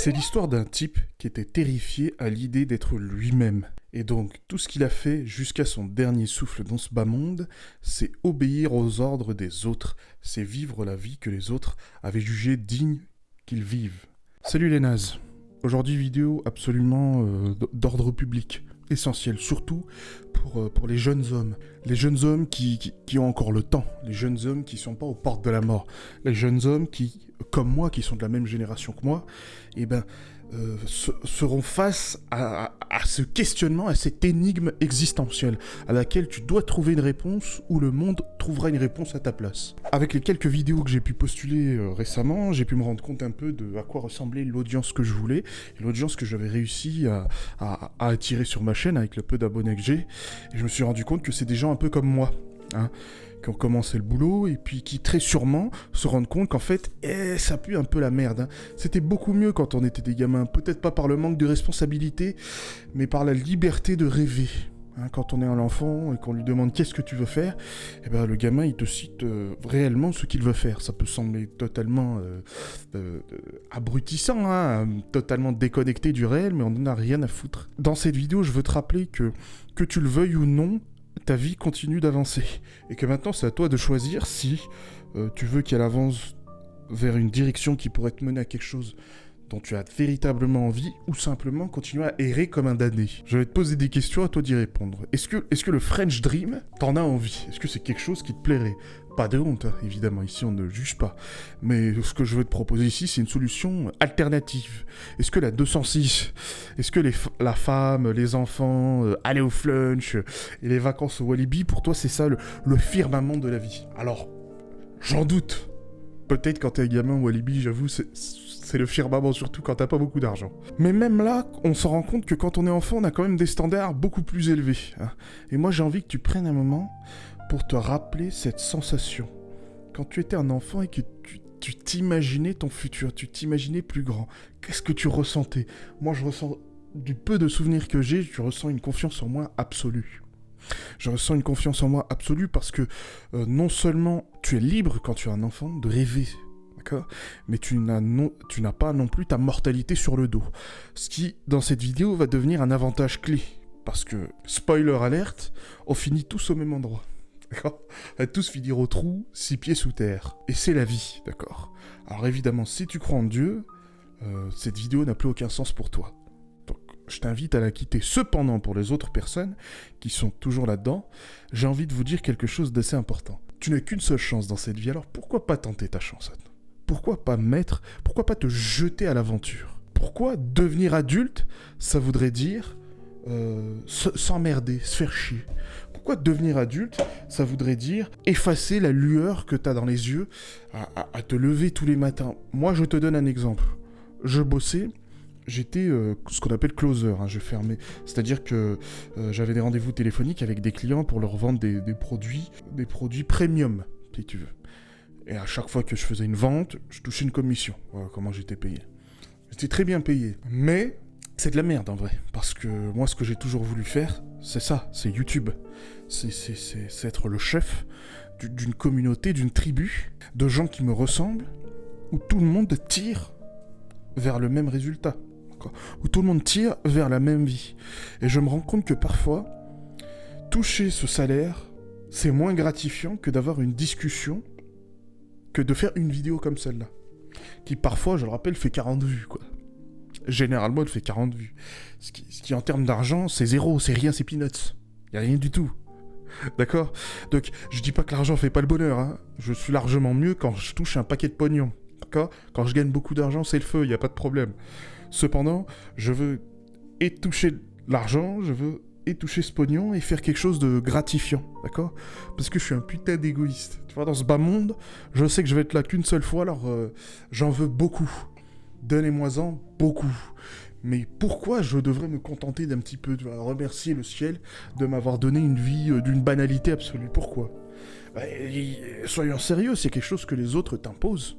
C'est l'histoire d'un type qui était terrifié à l'idée d'être lui-même. Et donc, tout ce qu'il a fait jusqu'à son dernier souffle dans ce bas monde, c'est obéir aux ordres des autres, c'est vivre la vie que les autres avaient jugée digne qu'ils vivent. Salut les nazes. Aujourd'hui, vidéo absolument d'ordre public. Essentiel, surtout pour les jeunes hommes. Les jeunes hommes qui ont encore le temps. Les jeunes hommes qui sont pas aux portes de la mort. Les jeunes hommes qui, comme moi, qui sont de la même génération que moi, seront face à ce questionnement, à cette énigme existentielle, à laquelle tu dois trouver une réponse ou le monde trouvera une réponse à ta place. Avec les quelques vidéos que j'ai pu postuler récemment, j'ai pu me rendre compte un peu de à quoi ressemblait l'audience que je voulais, et l'audience que j'avais réussi à attirer sur ma chaîne avec le peu d'abonnés que j'ai, et je me suis rendu compte que c'est des gens un peu comme moi, hein, qui ont commencé le boulot et puis qui très sûrement se rendent compte qu'en fait, ça pue un peu la merde. Hein. C'était beaucoup mieux quand on était des gamins, peut-être pas par le manque de responsabilité, mais par la liberté de rêver. Hein, quand on est un enfant et qu'on lui demande qu'est-ce que tu veux faire, le gamin il te cite réellement ce qu'il veut faire. Ça peut sembler totalement abrutissant, hein, totalement déconnecté du réel, mais on n'en a rien à foutre. Dans cette vidéo, je veux te rappeler que tu le veuilles ou non, ta vie continue d'avancer. Et que maintenant, c'est à toi de choisir si tu veux qu'elle avance vers une direction qui pourrait te mener à quelque chose dont tu as véritablement envie, ou simplement continuer à errer comme un damné. Je vais te poser des questions, à toi d'y répondre. Est-ce que le French Dream, t'en as envie? Est-ce que c'est quelque chose qui te plairait? Pas de honte, hein, évidemment, ici on ne juge pas. Mais ce que je veux te proposer ici, c'est une solution alternative. Est-ce que la 206, est-ce que la femme, les enfants, aller au flunch, et les vacances au Walibi, pour toi c'est ça le firmament de la vie? Alors, j'en doute. Peut-être quand t'es un gamin au Walibi, j'avoue, c'est le firmament, surtout quand t'as pas beaucoup d'argent. Mais même là, on se rend compte que quand on est enfant, on a quand même des standards beaucoup plus élevés. Hein. Et moi, j'ai envie que tu prennes un moment pour te rappeler cette sensation. Quand tu étais un enfant et que tu t'imaginais ton futur, tu t'imaginais plus grand. Qu'est-ce que tu ressentais? Moi, je ressens, du peu de souvenirs que j'ai, je ressens une confiance en moi absolue. Je ressens une confiance en moi absolue parce que non seulement tu es libre quand tu es un enfant de rêver, d'accord, mais tu n'as pas non plus ta mortalité sur le dos. Ce qui, dans cette vidéo, va devenir un avantage clé. Parce que, spoiler alerte, on finit tous au même endroit. D'accord? On va tous finir au trou, 6 pieds sous terre. Et c'est la vie, d'accord? Alors évidemment, si tu crois en Dieu, cette vidéo n'a plus aucun sens pour toi. Donc, je t'invite à la quitter. Cependant, pour les autres personnes qui sont toujours là-dedans, j'ai envie de vous dire quelque chose d'assez important. Tu n'as qu'une seule chance dans cette vie, alors pourquoi pas tenter ta chance? Pourquoi pas te jeter à l'aventure? Pourquoi devenir adulte, ça voudrait dire s'emmerder, se faire chier? Pourquoi devenir adulte, ça voudrait dire effacer la lueur que t'as dans les yeux, à te lever tous les matins? Moi, je te donne un exemple. Je bossais, j'étais ce qu'on appelle closer, hein, je fermais. C'est-à-dire que j'avais des rendez-vous téléphoniques avec des clients pour leur vendre des produits premium, si tu veux. Et à chaque fois que je faisais une vente, je touchais une commission. Voilà comment j'étais payé. J'étais très bien payé. Mais c'est de la merde en vrai. Parce que moi, ce que j'ai toujours voulu faire, c'est ça, c'est YouTube. C'est être le chef d'une communauté, d'une tribu, de gens qui me ressemblent, où tout le monde tire vers le même résultat. Où tout le monde tire vers la même vie. Et je me rends compte que parfois, toucher ce salaire, c'est moins gratifiant que d'avoir une discussion, que de faire une vidéo comme celle-là, qui parfois, je le rappelle, fait 40 vues, quoi. Généralement, elle fait 40 vues. Ce qui en termes d'argent, c'est zéro, c'est rien, c'est peanuts. Y a rien du tout. D'accord? Donc, je dis pas que l'argent fait pas le bonheur, hein. Je suis largement mieux quand je touche un paquet de pognon. D'accord? Quand je gagne beaucoup d'argent, c'est le feu, y a pas de problème. Cependant, je veux et toucher l'argent, je veux et toucher ce pognon et faire quelque chose de gratifiant, d'accord? Parce que je suis un putain d'égoïste. Tu vois, dans ce bas monde, je sais que je vais être là qu'une seule fois, alors j'en veux beaucoup. Donnez-moi-en beaucoup. Mais pourquoi je devrais me contenter d'un petit peu, de remercier le ciel de m'avoir donné une vie d'une banalité absolue? Pourquoi? Soyons sérieux, c'est quelque chose que les autres t'imposent.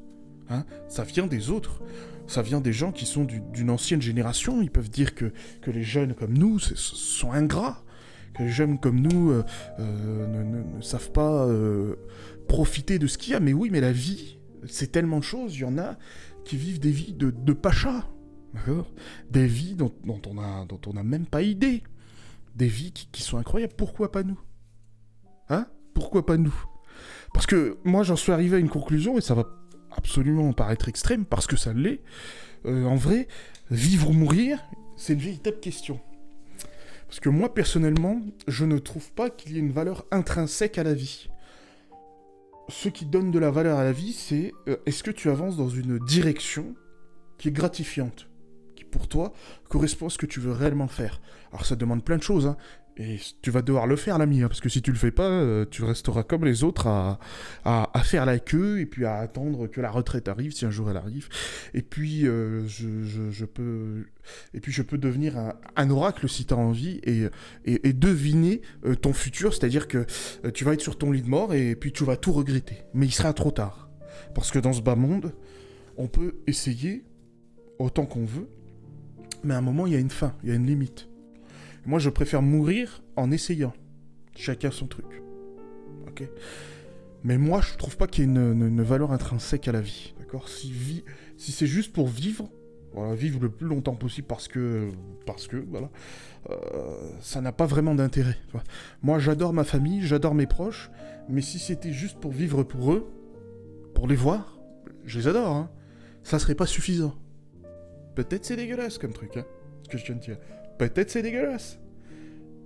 Hein, ça vient des autres, ça vient des gens qui sont d'une ancienne génération. Ils peuvent dire que les jeunes comme nous sont ingrats, que les jeunes comme nous ne savent pas profiter de ce qu'il y a. Mais oui, mais la vie, c'est tellement de choses. Il y en a qui vivent des vies de pachas. D'accord ? Des vies dont on a même pas idée. Des vies qui sont incroyables. Pourquoi pas nous ? Hein ? Pourquoi pas nous ? Parce que moi, j'en suis arrivé à une conclusion, et ça va absolument paraître extrême, parce que ça l'est. En vrai, vivre ou mourir, c'est une véritable question. Parce que moi, personnellement, je ne trouve pas qu'il y ait une valeur intrinsèque à la vie. Ce qui donne de la valeur à la vie, c'est est-ce que tu avances dans une direction qui est gratifiante, qui pour toi correspond à ce que tu veux réellement faire. Alors ça demande plein de choses, hein, et tu vas devoir le faire, l'ami, hein, parce que si tu le fais pas, tu resteras comme les autres à faire la queue, et puis à attendre que la retraite arrive, si un jour elle arrive, et puis je peux devenir un oracle si tu as envie, et deviner ton futur, c'est-à-dire que tu vas être sur ton lit de mort, et puis tu vas tout regretter, mais il sera trop tard. Parce que dans ce bas monde, on peut essayer autant qu'on veut, mais à un moment, il y a une fin, il y a une limite. Moi, je préfère mourir en essayant. Chacun son truc. Ok ? Mais moi, je trouve pas qu'il y ait une valeur intrinsèque à la vie. D'accord ? Si c'est juste pour vivre, voilà, vivre le plus longtemps possible parce que voilà, ça n'a pas vraiment d'intérêt. Moi, j'adore ma famille, j'adore mes proches, mais si c'était juste pour vivre pour eux, pour les voir, je les adore, hein, ça serait pas suffisant. Peut-être c'est dégueulasse comme truc, hein, ce que je viens de dire. Peut-être c'est dégueulasse.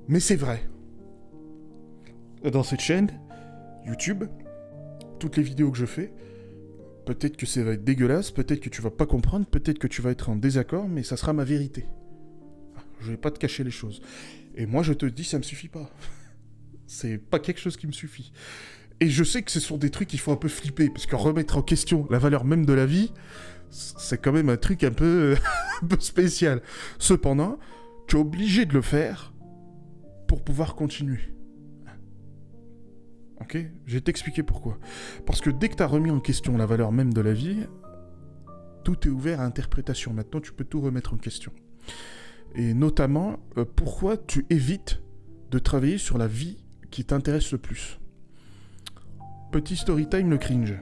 Mais c'est vrai. Dans cette chaîne, YouTube, toutes les vidéos que je fais, peut-être que ça va être dégueulasse, peut-être que tu vas pas comprendre, peut-être que tu vas être en désaccord, mais ça sera ma vérité. Je vais pas te cacher les choses. Et moi, je te dis, ça me suffit pas. C'est pas quelque chose qui me suffit. Et je sais que ce sont des trucs qu'il faut un peu flipper, parce que remettre en question la valeur même de la vie, c'est quand même un truc un peu spécial. Cependant, tu es obligé de le faire pour pouvoir continuer. Ok ? Je vais t'expliquer pourquoi. Parce que dès que tu as remis en question la valeur même de la vie, tout est ouvert à interprétation. Maintenant, tu peux tout remettre en question. Et notamment, pourquoi tu évites de travailler sur la vie qui t'intéresse le plus. Petit story time, le cringe.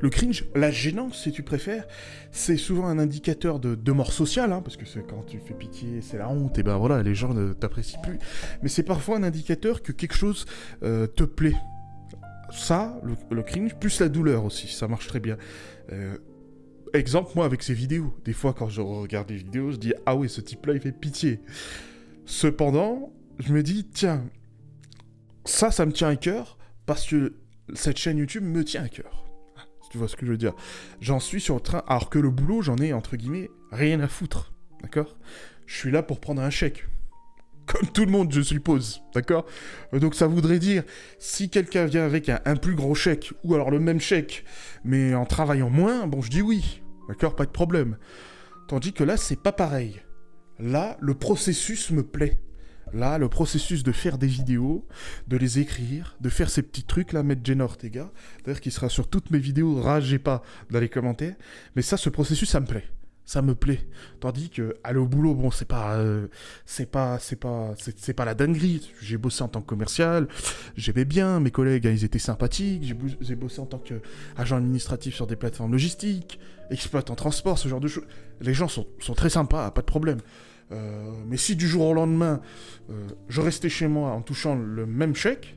Le cringe, la gênance, si tu préfères, c'est souvent un indicateur de mort sociale, hein, parce que c'est quand tu fais pitié, c'est la honte, et ben voilà, les gens ne t'apprécient plus. Mais c'est parfois un indicateur que quelque chose te plaît. Ça, le cringe, plus la douleur aussi, ça marche très bien. Exemple, moi, avec ces vidéos. Des fois, quand je regarde des vidéos, je dis « Ah oui, ce type-là, il fait pitié ». Cependant, je me dis « Tiens, ça me tient à cœur, parce que cette chaîne YouTube me tient à cœur. » Tu vois ce que je veux dire ? J'en suis sur le train, alors que le boulot, j'en ai, entre guillemets, rien à foutre, d'accord ? Je suis là pour prendre un chèque. Comme tout le monde, je suppose, d'accord ? Donc ça voudrait dire, si quelqu'un vient avec un plus gros chèque, ou alors le même chèque, mais en travaillant moins, bon, je dis oui, d'accord ? Pas de problème. Tandis que là, c'est pas pareil. Là, le processus me plaît. Là, le processus de faire des vidéos, de les écrire, de faire ces petits trucs là, mettre Jenna Ortega, d'ailleurs qui sera sur toutes mes vidéos, ragez pas dans les commentaires, mais ça, ce processus, ça me plaît. Ça me plaît. Tandis que aller au boulot, bon, c'est pas la dinguerie. J'ai bossé en tant que commercial, j'aimais bien mes collègues, ils étaient sympathiques. J'ai bossé en tant qu'agent administratif sur des plateformes logistiques, exploitant transport, ce genre de choses. Les gens sont très sympas, pas de problème. Mais si du jour au lendemain, je restais chez moi en touchant le même chèque,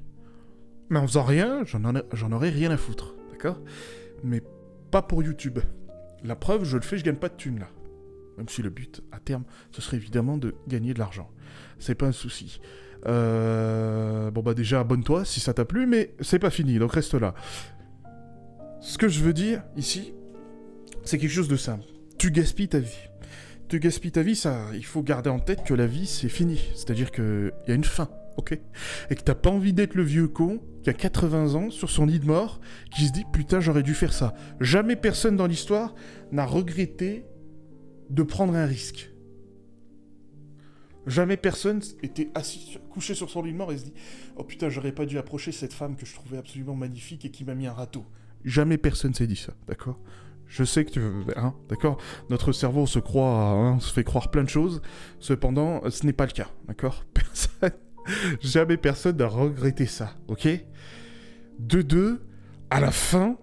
mais en faisant rien, j'en aurais rien à foutre, d'accord ? Mais pas pour YouTube. La preuve, je le fais, je gagne pas de thunes là. Même si le but, à terme, ce serait évidemment de gagner de l'argent. C'est pas un souci. Bon bah déjà, abonne-toi si ça t'a plu, mais c'est pas fini, donc reste là. Ce que je veux dire, ici, c'est quelque chose de simple. Tu gaspilles ta vie. Tu gaspilles ta vie, ça, il faut garder en tête que la vie, c'est fini. C'est-à-dire qu'il y a une fin, ok ? Et que t'as pas envie d'être le vieux con qui a 80 ans sur son lit de mort, qui se dit « Putain, j'aurais dû faire ça ». Jamais personne dans l'histoire n'a regretté de prendre un risque. Jamais personne était assis, couché sur son lit de mort et se dit « Oh putain, j'aurais pas dû approcher cette femme que je trouvais absolument magnifique et qui m'a mis un râteau ». Jamais personne s'est dit ça, d'accord ? Je sais que tu veux, hein, d'accord ? Notre cerveau, on se fait croire plein de choses. Cependant, ce n'est pas le cas, d'accord ? Jamais personne n'a regretté ça, ok ? De deux, à la fin,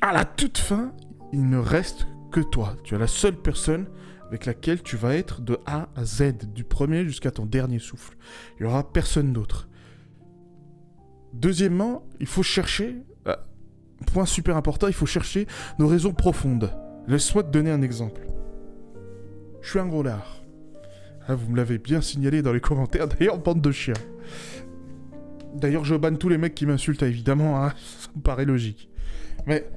à la toute fin, il ne reste que toi. Tu es la seule personne avec laquelle tu vas être de A à Z, du premier jusqu'à ton dernier souffle. Il n'y aura personne d'autre. Deuxièmement, il faut chercher, point super important, il faut chercher nos raisons profondes. Laisse-moi te donner un exemple. Je suis un gros lard. Ah, vous me l'avez bien signalé dans les commentaires, d'ailleurs, bande de chiens. D'ailleurs, je banne tous les mecs qui m'insultent, évidemment, hein, ça me paraît logique. Mais...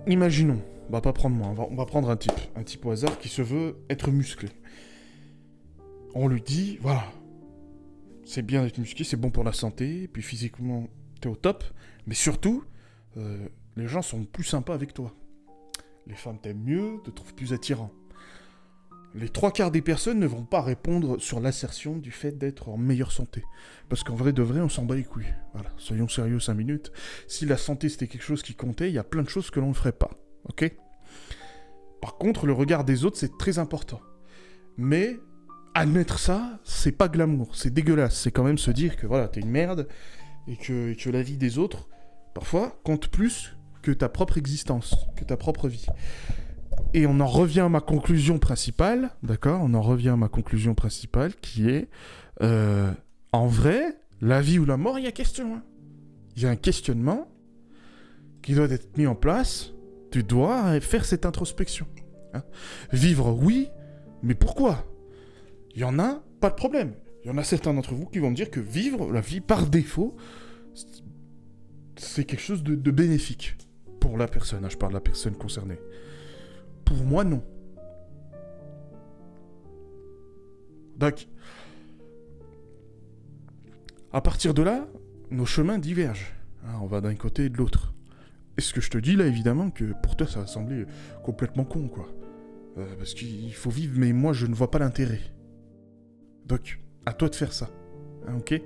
imaginons, on va pas prendre moi, on va prendre un type au hasard qui se veut être musclé. On lui dit, voilà, c'est bien d'être musclé, c'est bon pour la santé, puis physiquement, t'es au top, mais surtout, les gens sont plus sympas avec toi. Les femmes t'aiment mieux, te trouvent plus attirant. Les 3/4 des personnes ne vont pas répondre sur l'assertion du fait d'être en meilleure santé. Parce qu'en vrai de vrai, on s'en bat les couilles. Voilà, soyons sérieux 5 minutes. Si la santé c'était quelque chose qui comptait, il y a plein de choses que l'on ne ferait pas. Ok ? Par contre, le regard des autres, c'est très important. Mais admettre ça, c'est pas glamour, c'est dégueulasse. C'est quand même se dire que voilà, t'es une merde et que la vie des autres, parfois, compte plus que ta propre existence, que ta propre vie. Et on en revient à ma conclusion principale, d'accord ? On en revient à ma conclusion principale qui est, en vrai, la vie ou la mort, il y a question. Hein. Il y a un questionnement qui doit être mis en place. Tu dois faire cette introspection. Hein. Vivre, oui, mais pourquoi ? Il y en a, pas de problème. Il y en a certains d'entre vous qui vont me dire que vivre la vie par défaut, c'est quelque chose de bénéfique pour la personne. Hein, je parle de la personne concernée. Pour moi, non. Donc, à partir de là, nos chemins divergent. Hein, on va d'un côté et de l'autre. Et ce que je te dis là, évidemment, que pour toi, ça va sembler complètement con, quoi. Parce qu'il faut vivre, mais moi, je ne vois pas l'intérêt. Donc, à toi de faire ça. Hein, ok ?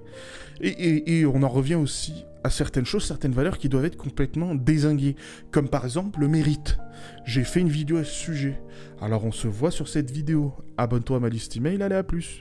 Et on en revient aussi à certaines choses, certaines valeurs qui doivent être complètement dézinguées. Comme par exemple le mérite. J'ai fait une vidéo à ce sujet. Alors on se voit sur cette vidéo. Abonne-toi à ma liste email, allez à plus.